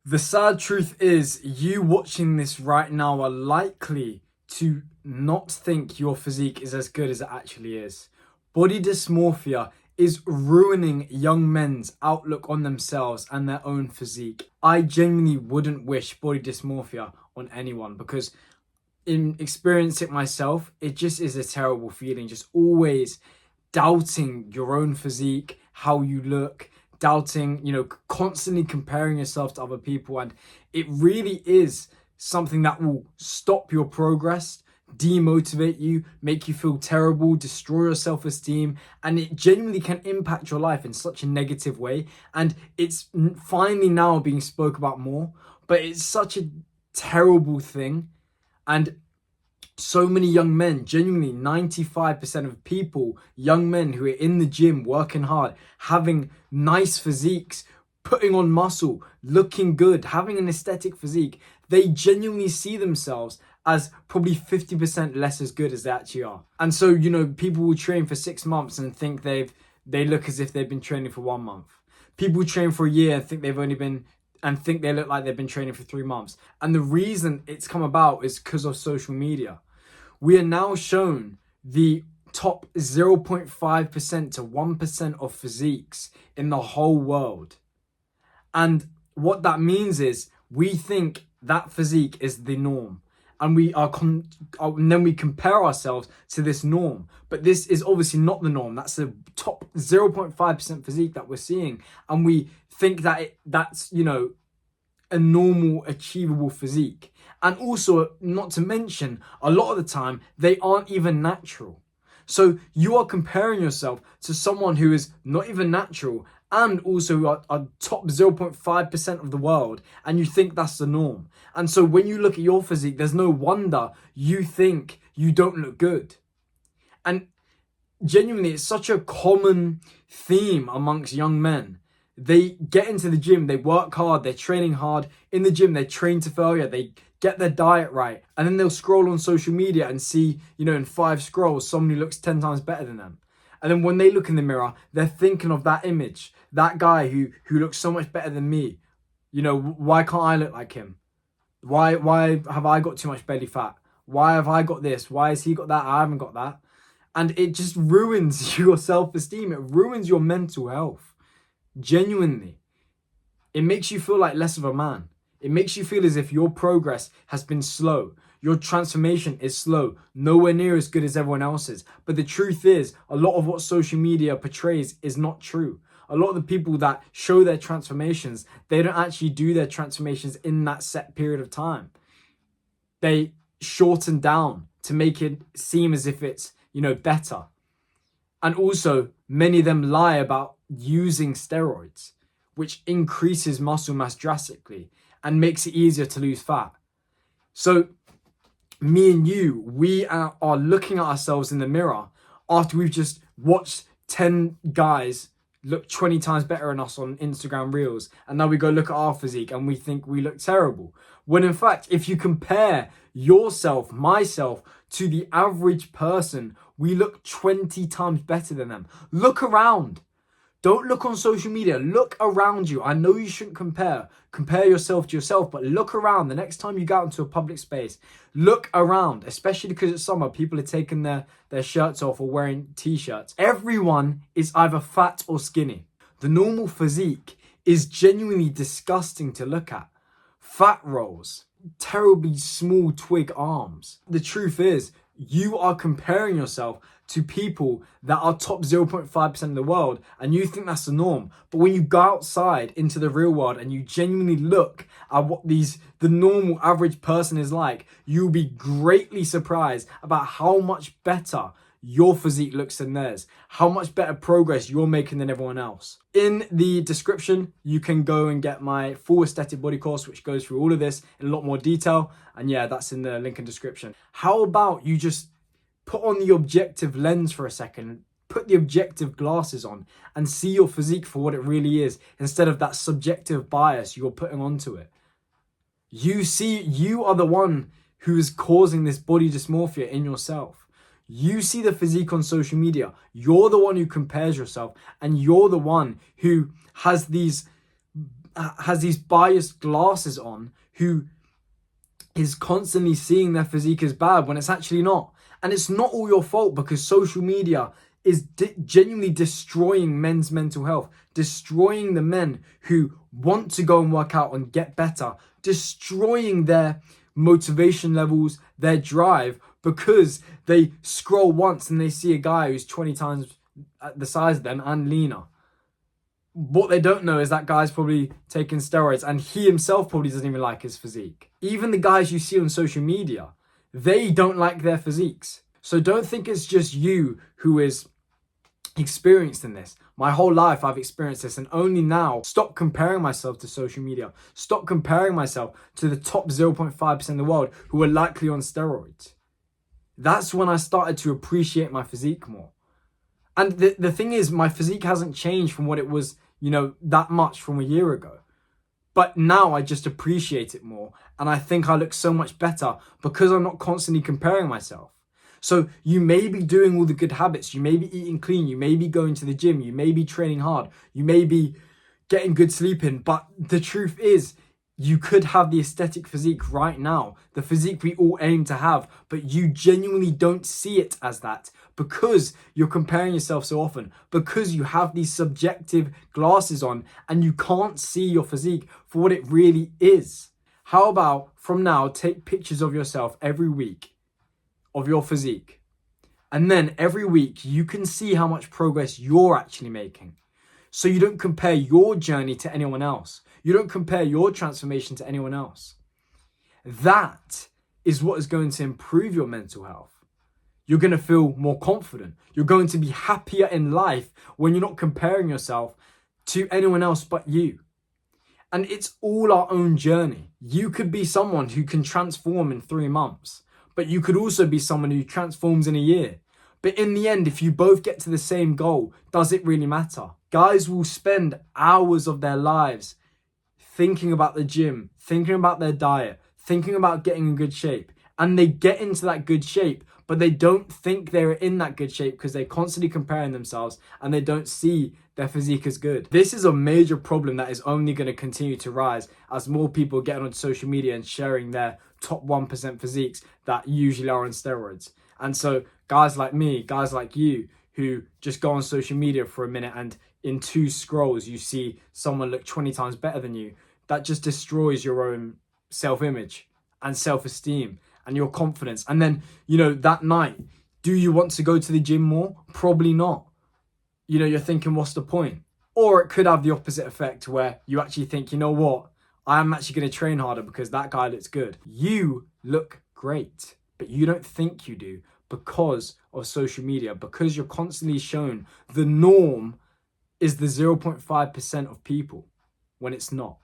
The sad truth is, you watching this right now are likely to not think your physique is as good as it actually is. Body dysmorphia is ruining young men's outlook on themselves and their own physique. I genuinely wouldn't wish body dysmorphia on anyone because in experiencing it myself, it just is a terrible feeling. Just always doubting your own physique, how you look, doubting, constantly comparing yourself to other people. And it really is something that will stop your progress, demotivate you, make you feel terrible, destroy your self-esteem, and it genuinely can impact your life in such a negative way. And it's finally now being spoke about more, but it's such a terrible thing. And so many young men, genuinely 95% of people, young men who are in the gym, working hard, having nice physiques, putting on muscle, looking good, having an aesthetic physique, they genuinely see themselves as probably 50% less as good as they actually are. And so, people will train for 6 months and think they look as if they've been training for 1 month. People train for a year and think they look like they've been training for 3 months. And the reason it's come about is because of social media. We are now shown the top 0.5% to 1% of physiques in the whole world. And what that means is we think that physique is the norm. And and then we compare ourselves to this norm. But this is obviously not the norm. That's the top 0.5% physique that we're seeing. And we think that that's a normal, achievable physique. And also, not to mention, a lot of the time, they aren't even natural. So you are comparing yourself to someone who is not even natural and also a top 0.5% of the world, and you think that's the norm. And so when you look at your physique, there's no wonder you think you don't look good. And genuinely, it's such a common theme amongst young men. They get into the gym, they work hard, they're training hard. In the gym, they train to failure, they get their diet right. And then they'll scroll on social media and see, in 5 scrolls, someone who looks 10 times better than them. And then when they look in the mirror, they're thinking of that image, that guy who looks so much better than me. Why can't I look like him? Why have I got too much belly fat? Why have I got this? Why has he got that? I haven't got that. And it just ruins your self-esteem. It ruins your mental health. Genuinely, it makes you feel like less of a man. It makes you feel as if your progress has been slow. Your transformation is slow, nowhere near as good as everyone else's. But the truth is, a lot of what social media portrays is not true. A lot of the people that show their transformations, they don't actually do their transformations in that set period of time. They shorten down to make it seem as if it's, better. And also, many of them lie about using steroids, which increases muscle mass drastically and makes it easier to lose fat. So me and you, we are looking at ourselves in the mirror after we've just watched 10 guys look 20 times better than us on Instagram Reels, and now we go look at our physique and we think we look terrible. When in fact, if you compare yourself, myself, to the average person, we look 20 times better than them. Look around. Don't look on social media. Look around you. I know you shouldn't compare yourself to yourself, but look around. The next time you go out into a public space, look around, especially because it's summer. People are taking their shirts off or wearing t-shirts. Everyone is either fat or skinny. The normal physique is genuinely disgusting to look at. Fat rolls, terribly small twig arms. The truth is, you are comparing yourself to people that are top 0.5% of the world, and you think that's the norm. But when you go outside into the real world and you genuinely look at what the normal average person is like, you'll be greatly surprised about how much better your physique looks than theirs, how much better progress you're making than everyone else. In the description, you can go and get my full aesthetic body course, which goes through all of this in a lot more detail. And yeah, that's in the link in description. How about you just put on the objective lens for a second, put the objective glasses on and see your physique for what it really is, instead of that subjective bias you're putting onto it. You are the one who is causing this body dysmorphia in yourself. You see the physique on social media. You're the one who compares yourself, and you're the one who has these has these biased glasses on, who is constantly seeing their physique as bad when it's actually not. And it's not all your fault, because social media is genuinely destroying men's mental health, destroying the men who want to go and work out and get better, destroying their motivation levels, their drive, because they scroll once and they see a guy who's 20 times the size of them and leaner. What they don't know is that guy's probably taking steroids, and he himself probably doesn't even like his physique. Even the guys you see on social media, they don't like their physiques. So don't think it's just you who is experienced in this. My whole life I've experienced this, and only now stop comparing myself to social media. Stop comparing myself to the top 0.5% of the world who are likely on steroids. That's when I started to appreciate my physique more. And the thing is, my physique hasn't changed from what it was, that much from a year ago. But now I just appreciate it more. And I think I look so much better because I'm not constantly comparing myself. So you may be doing all the good habits. You may be eating clean. You may be going to the gym. You may be training hard. You may be getting good sleep in. But the truth is, you could have the aesthetic physique right now, the physique we all aim to have, but you genuinely don't see it as that because you're comparing yourself so often, because you have these subjective glasses on and you can't see your physique for what it really is. How about from now, take pictures of yourself every week of your physique, and then every week you can see how much progress you're actually making. So you don't compare your journey to anyone else. You don't compare your transformation to anyone else. That is what is going to improve your mental health. You're going to feel more confident. You're going to be happier in life when you're not comparing yourself to anyone else but you. And it's all our own journey. You could be someone who can transform in 3 months, but you could also be someone who transforms in a year. But in the end, if you both get to the same goal, does it really matter? Guys will spend hours of their lives thinking about the gym, thinking about their diet, thinking about getting in good shape. And they get into that good shape, but they don't think they're in that good shape because they're constantly comparing themselves and they don't see their physique as good. This is a major problem that is only going to continue to rise as more people get on social media and sharing their top 1% physiques that usually are on steroids. And so guys like me, guys like you, who just go on social media for a minute and in 2 scrolls, you see someone look 20 times better than you, that just destroys your own self-image and self-esteem and your confidence. And then, that night, do you want to go to the gym more? Probably not. You're thinking, what's the point? Or it could have the opposite effect where you actually think, you know what? I'm actually going to train harder because that guy looks good. You look great, but you don't think you do because of social media, because you're constantly shown the norm is the 0.5% of people when it's not.